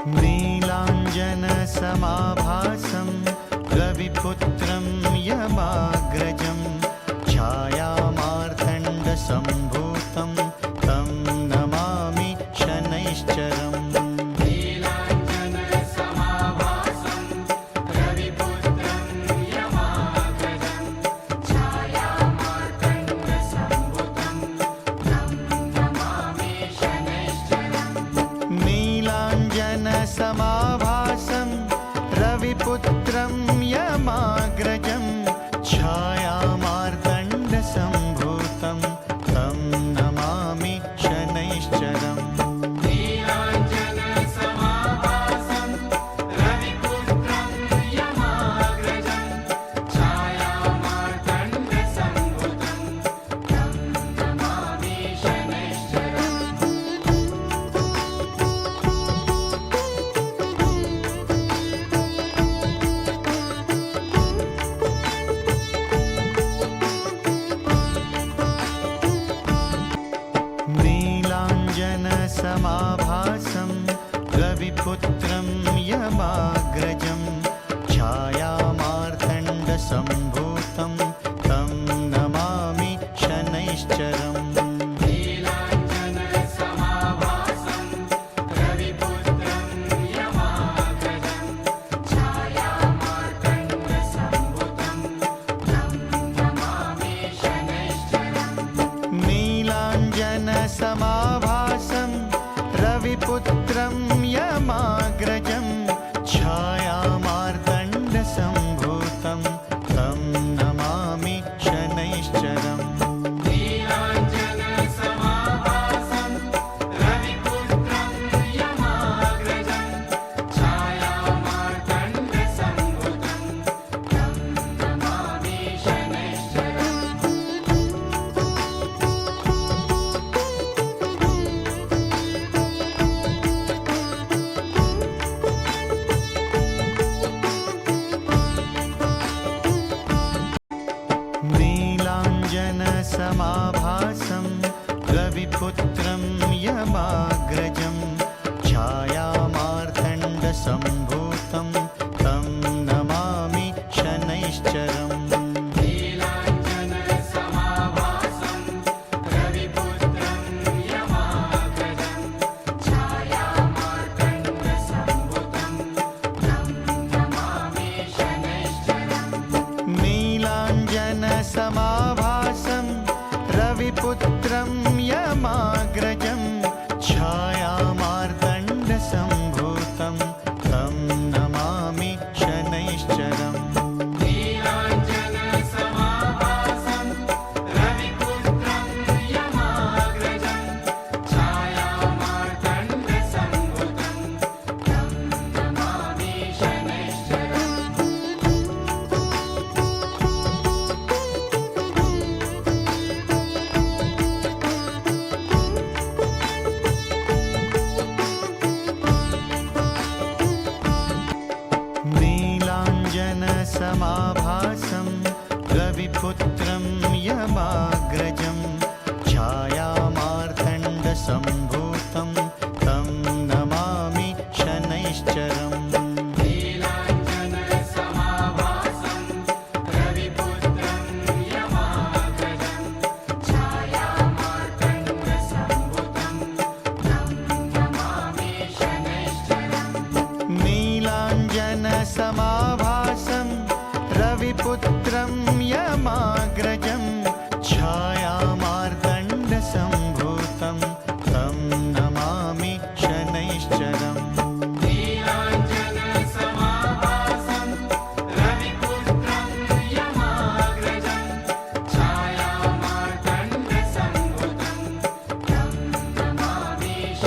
नीलाञ्जनसमाभासं रविपुत्रं यमाग्रजं छायामार्तण्डसम्भूतं तं नमामि शनैश्चरम्। नीलाञ्जनसमाभासं रविपुत्रं यमाग्रजं छायामार्तण्डसम्भूतं तं नमामि शनैश्चरम्। नीलाञ्जनसमाभासं रविपुत्रं यमाग्रजं छायामार्तण्डसम्भूतं तं नमामि शनैश्चरम्। नीलाञ्जनसमाभासं रविपुत्रं यमाग्रजं छायामार्तण्डसम्भूतं तं नमामि शनैश्चरम्। नीलाञ्जनसमाभासं रविपुत्रं यमाग्रजं छायामार्तण्डसम्भूतं तं नमामि शनैश्चरम्। नीलाञ्जनसमाभासं रविपुत्रं यमाग्रजं छायामार्तण्डसम्भूतं तं नमामि शनैश्चरम्। नीलाञ्जनसमाभासं रविपुत्रं यमाग्रजं छायामार्तण्डसम्भूतं तं नमामि शनैश्चरम्। नीलाञ्जनसमाभासं रविपुत्रं यमाग्रजं छायामार्तण्डसम्भूतं तं नमामि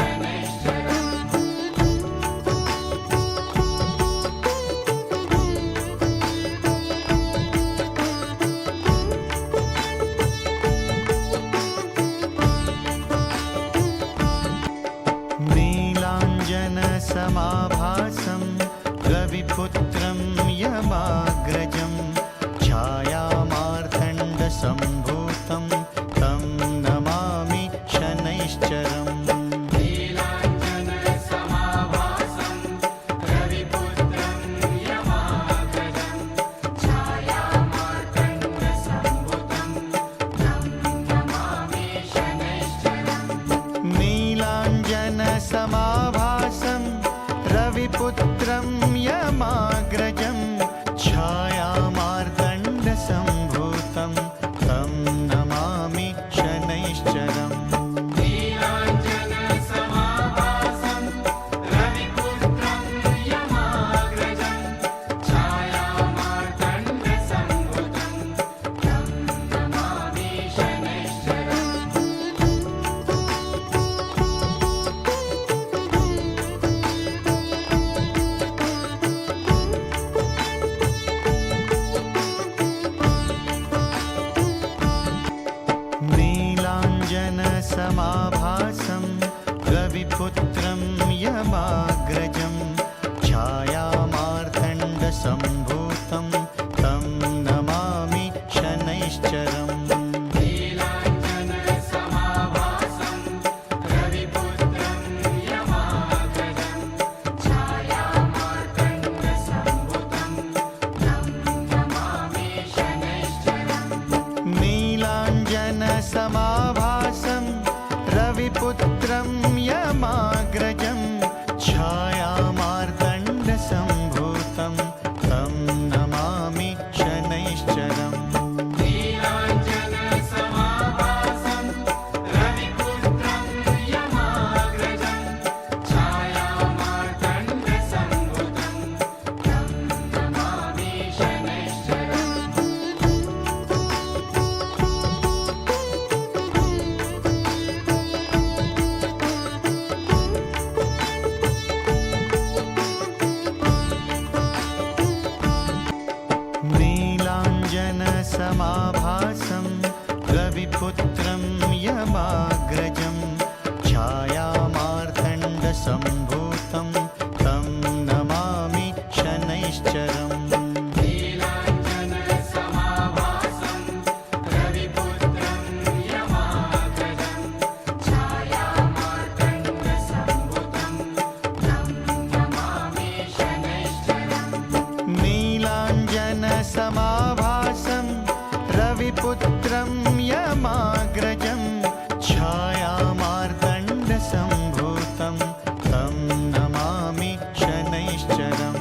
शनैश्चरम्। नीलाञ्जनसमाभासं रविपुत्रं यमाग्रजं छायामार्तण्डसम्भूतं तं नमामि शनैश्चरम्। नीलाञ्जनसमाभासं यमाग्रजं छायामार्तण्डसम्भूतं तं नमामि शनैश्चरम् नीलाञ्जनसमाभासं रविपुत्रं यमाग्रजं छायामार्तण्डसम्भूतं तं नमामि शनैश्चरम् नीलाञ्जनसमाभासं रविपुत्रं यमाग्रजं छायामार्तण्डसम्भूतं तं नमामि शनैश्चरम् नीलाञ्जनसमाभासं रविपुत्रं यमाग्रजं छायामार्तण्डसम्भूतं तं नमामि शनैश्चरम् नीलाञ्जनसमाभासं रविपुत्रं यमाग्रजं छायामार्तण्डसम्भूतं तं नमामि शनैश्चरम्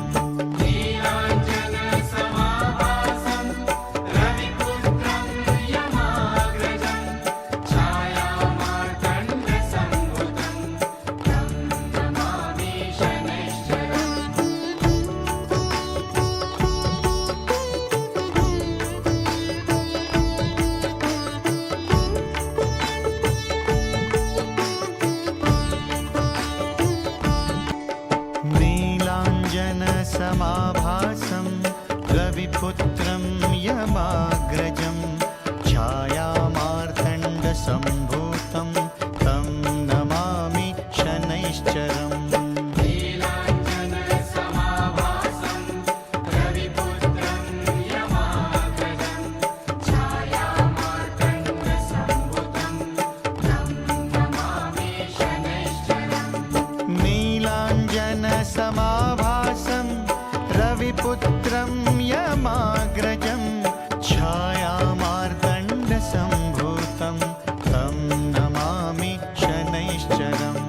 नीलाञ्जनसमाभासं रविपुत्रं यमाग्रजं छायामार्तण्डसम्भूतं तं नमामि शनैश्चरम्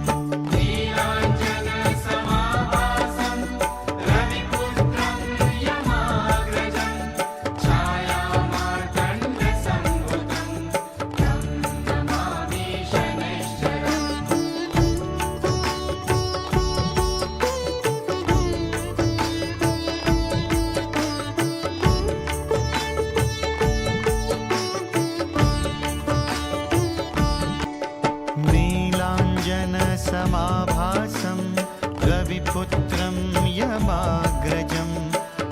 नीलाञ्जनसमाभासं रविपुत्रं यमाग्रजं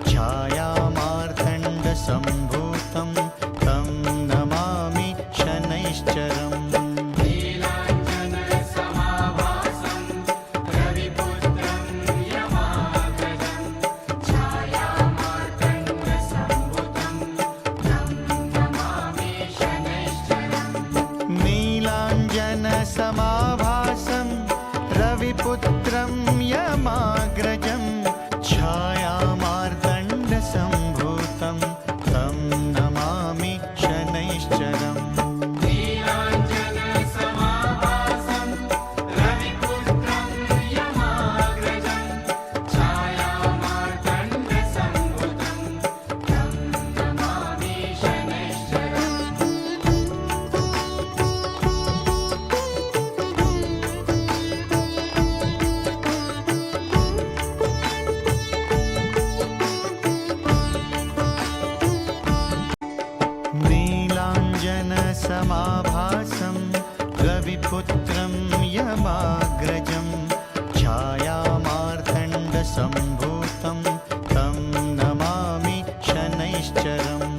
छायामार्तण्डसम्भूतं तं नमामि शनैश्चरम् नीलाञ्जनसमाभासं रविपुत्रं यमाग्रजं छायामार्तण्डसम्भूतं तं नमामि शनैश्चरम् नीलाञ्जनसमाभासं रविपुत्रं यमाग्रजं छायामार्तण्डसम्भूतं तं नमामि शनैश्चरम्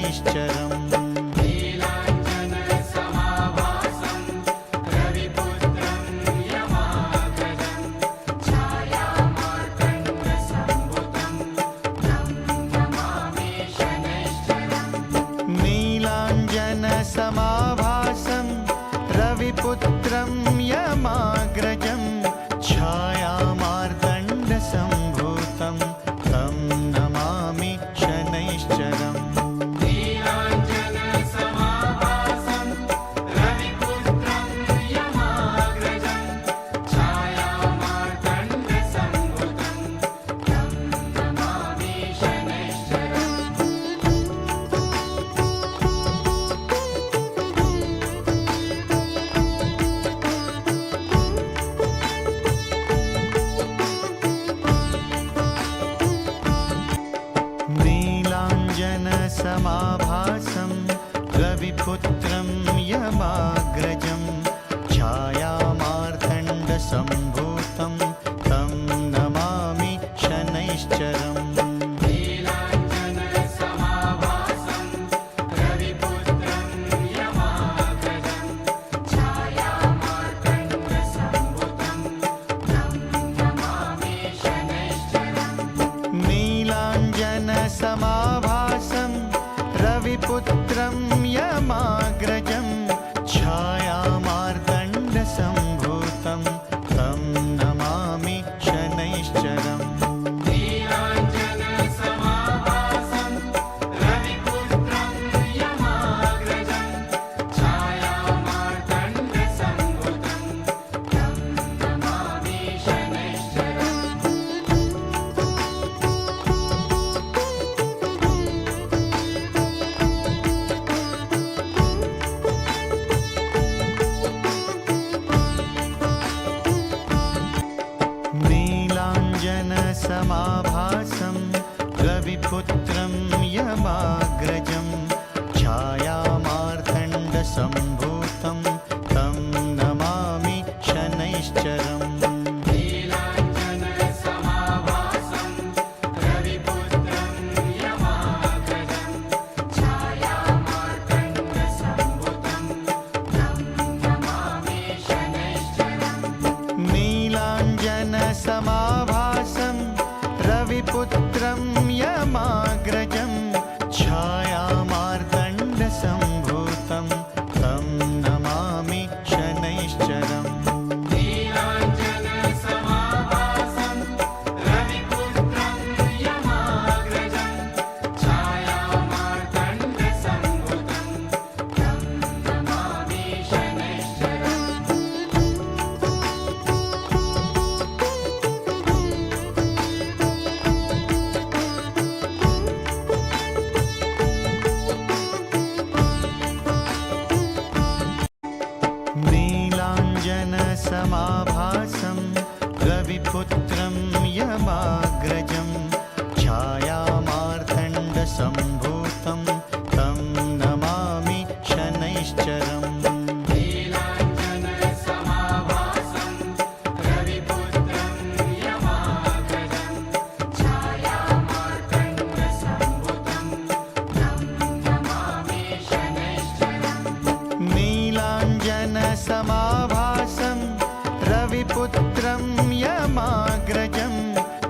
शनैश्चरम् नीलाञ्जनसमाभासं रविपुत्रं यमाग्रजं छायामार्तण्डसम्भूतं तं नमामि शनैश्चरम् नीलाञ्जनसमाभासं रविपुत्रं यमाग्रजं छायामार्तण्डसम्भूतं तं नमामि शनैश्चरम् नीलाञ्जनसमाभासं रविपुत्रं यमाग्रजं छायामार्तण्डसम्भूतं तं नमामि शनैश्चरम् नीलाञ्जनसमाभासं रविपुत्रं यमाग्रजं छायामार्तण्डसम्भूतं तं नमामि शनैश्चरम् नीलाञ्जनसमाभासं रविपुत्रं यमाग्रजं छायामार्तण्डसम्भूतं तं नमामि शनैश्चरम् नीलाञ्जनसमाभासं रविपुत्रं यमाग्रजं छायामार्तण्डसम्भूतं तं नमामि शनैश्चरम् नीलाञ्जनसमाभासं रविपुत्रं यमाग्रजं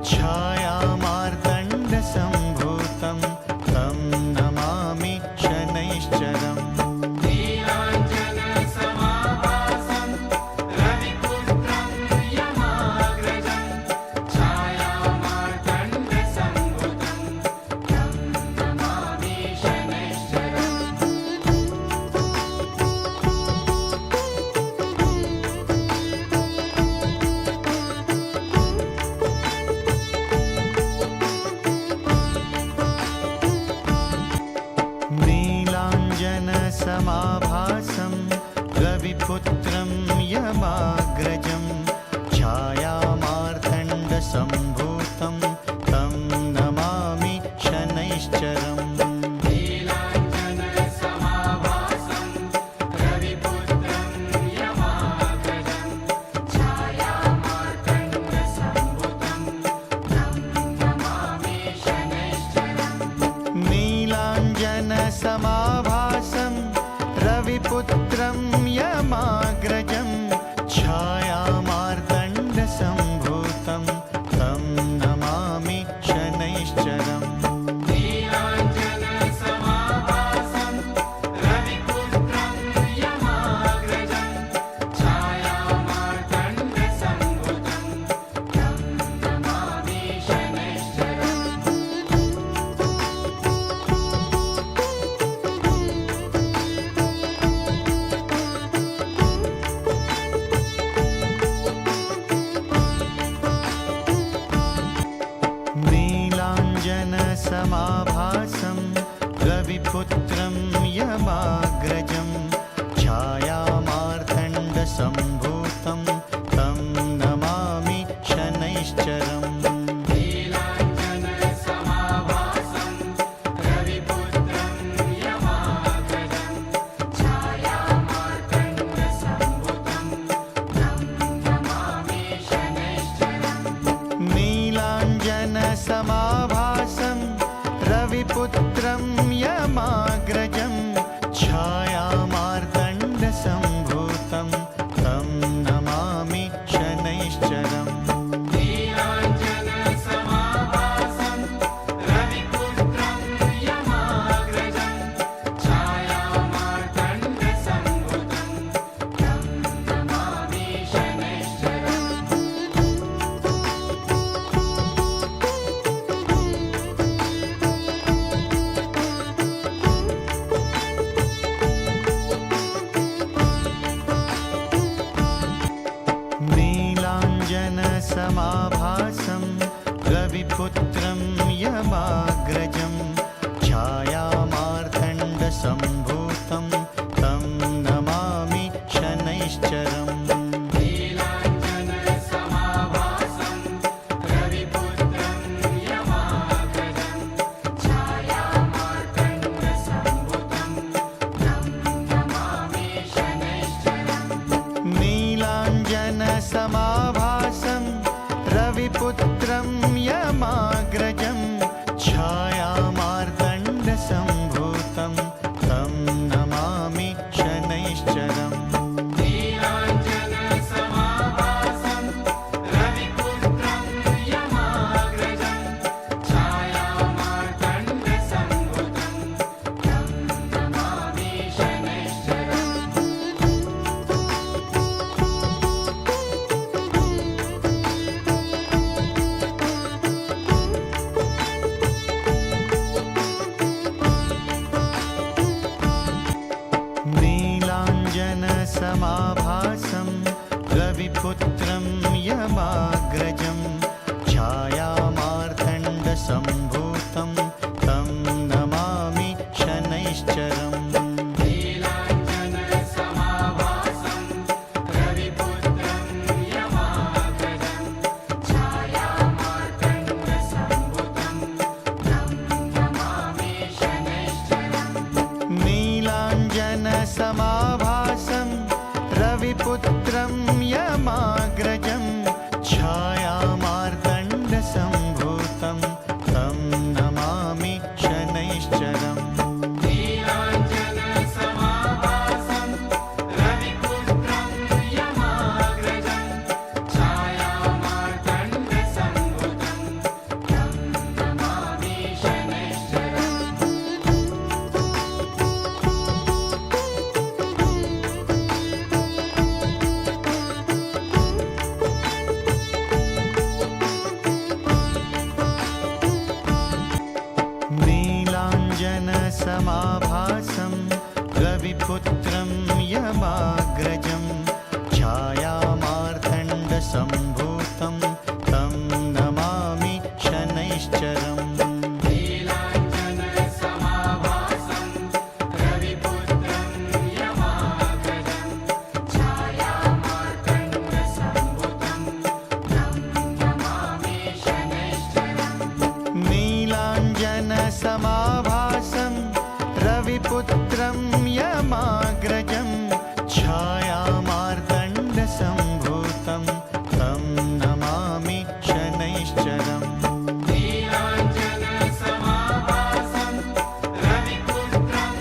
छायामार्तण्डसम्भूतं तं नमामि शनैश्चरम् नीलाञ्जनसमाभासं रविपुत्रं यमाग्रजं छायामार्तण्डसम्भूतं तं नमामि शनैश्चरम् समाभासं रविपुत्रं यमाग्रजं छायामार्तण्डसम्भूतं तं नमामि शनैश्चरम् समाभासं रविपुत्रं यमाग्रजं छायामार्तण्डसम्भूतं तं नमामि शनैश्चरम् नीलाञ्जनसमाभासं रविपुत्रं यमाग्रजं छायामार्तण्डसम्भूतं तं नमामि शनैश्चरम् समाभासं रविपुत्रं यमाग्रजं छायामार्तण्डसम्भूतं तं नमामि शनैश्चरम् नीलाञ्जनसमाभासं रविपुत्रं यमाग्रजं छायामार्तण्डसम्भूतं तं नमामि शनैश्चरम् समाभासं रविपुत्रं यमाग्रजं छायामार्तण्डसम्भूतं तं नमामि शनैश्चरम् नीलाञ्जनसमाभासं रविपुत्रं यमाग्रजं छायामार्तण्डसम्भूतं तं नमामि शनैश्चरम् समाभासं रविपुत्रं यमाग्रजं छायामार्तण्डसम्भूतं तं नमामि शनैश्चरम् नीलाञ्जनसमाभासं रविपुत्रं यमाग्रजं छायामार्तण्डसम्भूतं तं नमामि शनैश्चरम् नीलाञ्जनसमाभासं रविपुत्रं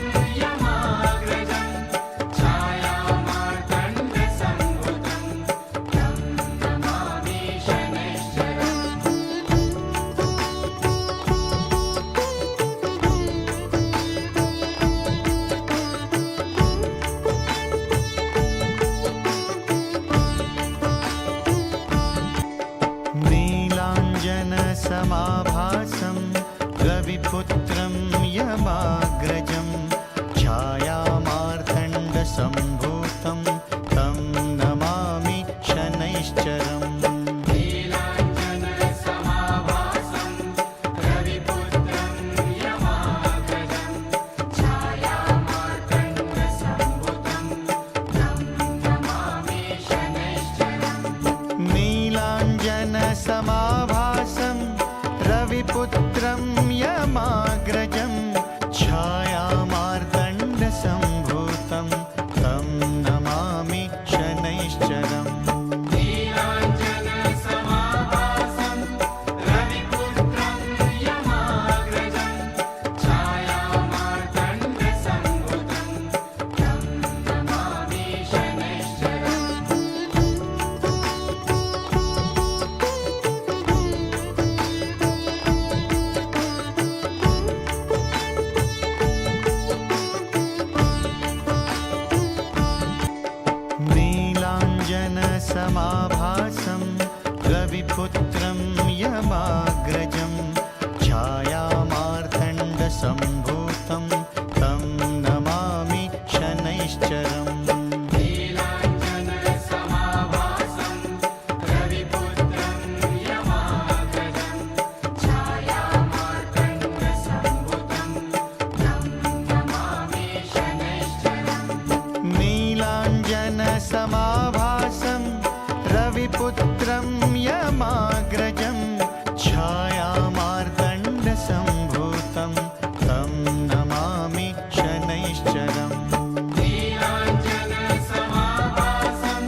शनैश्चरम् नीलाञ्जनसमाभासं रविपुत्रं यमाग्रजं छायामार्तण्डसम्भूतं तं नमामि शनैश्चरम् नीलाञ्जनसमाभासं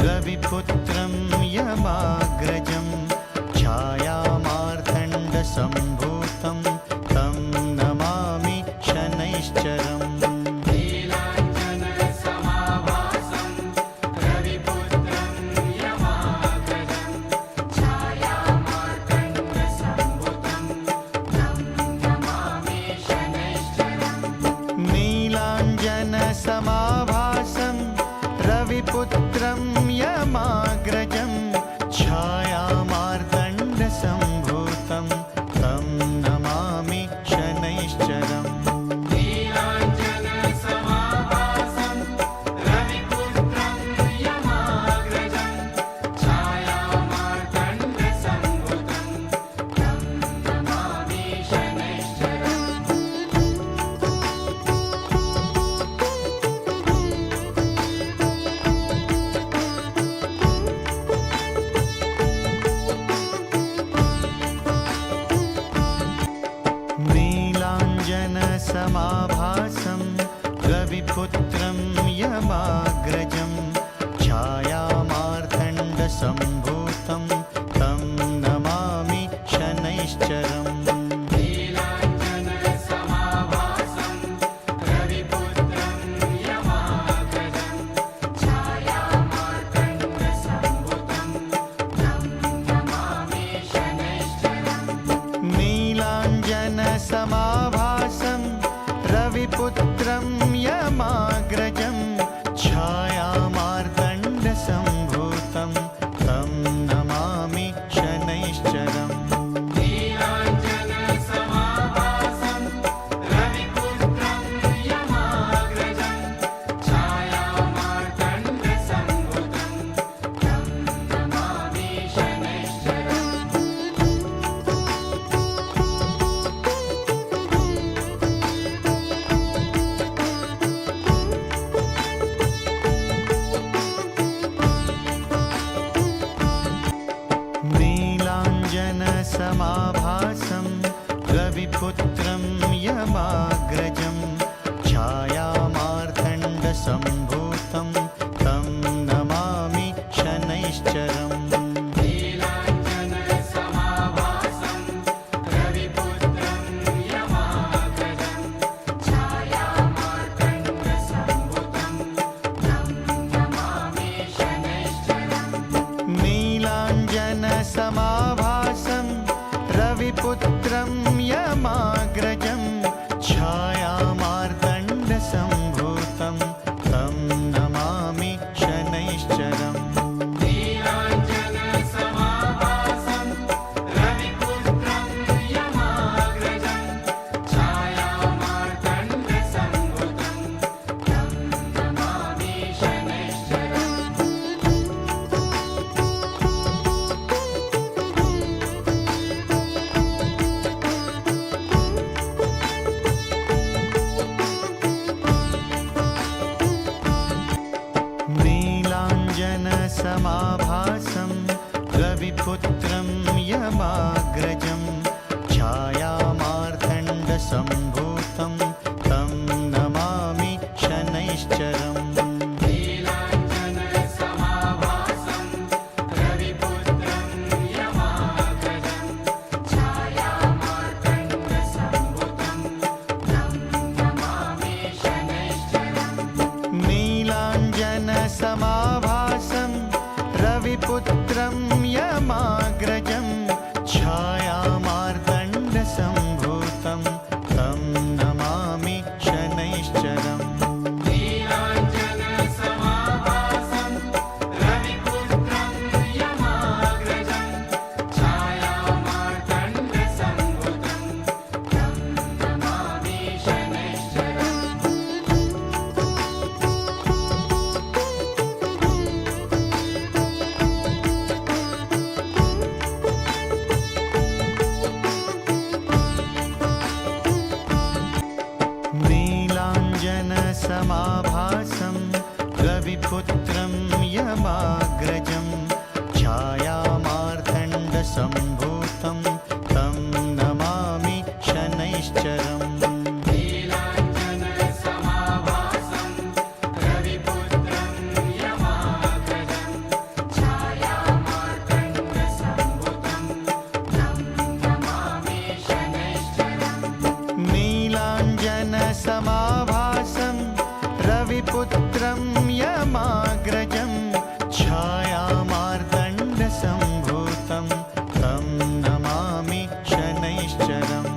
रविपुत्रं यमाग्रजं छायामार्तण्डसम्भूतं तं नमामि शनैश्चरम् नीलाञ्जनसमाभासं रविपुत्रं यमाग्रजं छायामार्तण्डसम्भूतं तं नमामि शनैश्चरम् नीलाञ्जनसमाभासं रविपुत्रं यमाग्रजं छायामार्तण्डसम्भूतं तं नमामि शनैश्चरम् नीलाञ्जनसमाभासं रविपुत्रं यमाग्रजं छायामार्तण्डसम्भूतं तं नमामि शनैश्चरम् नीलाञ्जनसमाभासं रविपुत्रं यमाग्रजं छायामार्तण्डसम्भूतं तं नमामि शनैश्चरम् नीलाञ्जनसमाभासं रविपुत्रं यमाग्रजं छायामार्तण्डसम्भूतं तं नमामि शनैश्चरम् नीलाञ्जनसमाभासं रविपुत्रं यमाग्रजं छायामार्तण्डसम्भूतं तं नमामि शनैश्चरम् नीलाञ्जनसमाभासं समाभासं रविपुत्रं यमाग्रजं छायामार्तण्डसम्भूतं तं नमामि शनैश्चरम् समाभासं रविपुत्रं यमाग्रजं छायामार्तण्डसम्भूतं तं नमामि शनैश्चरम्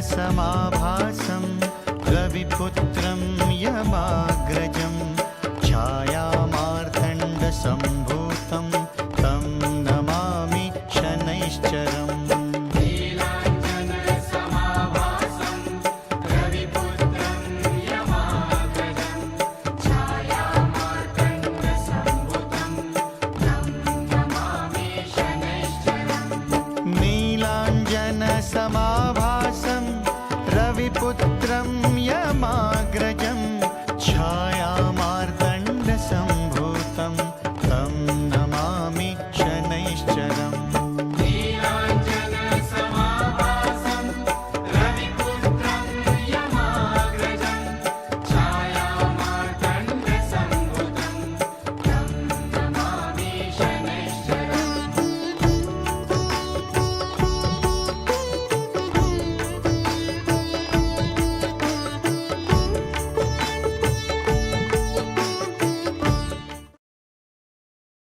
समाभासं रविपुत्रं यमाग्रजं छायामार्तण्डसम्भूतं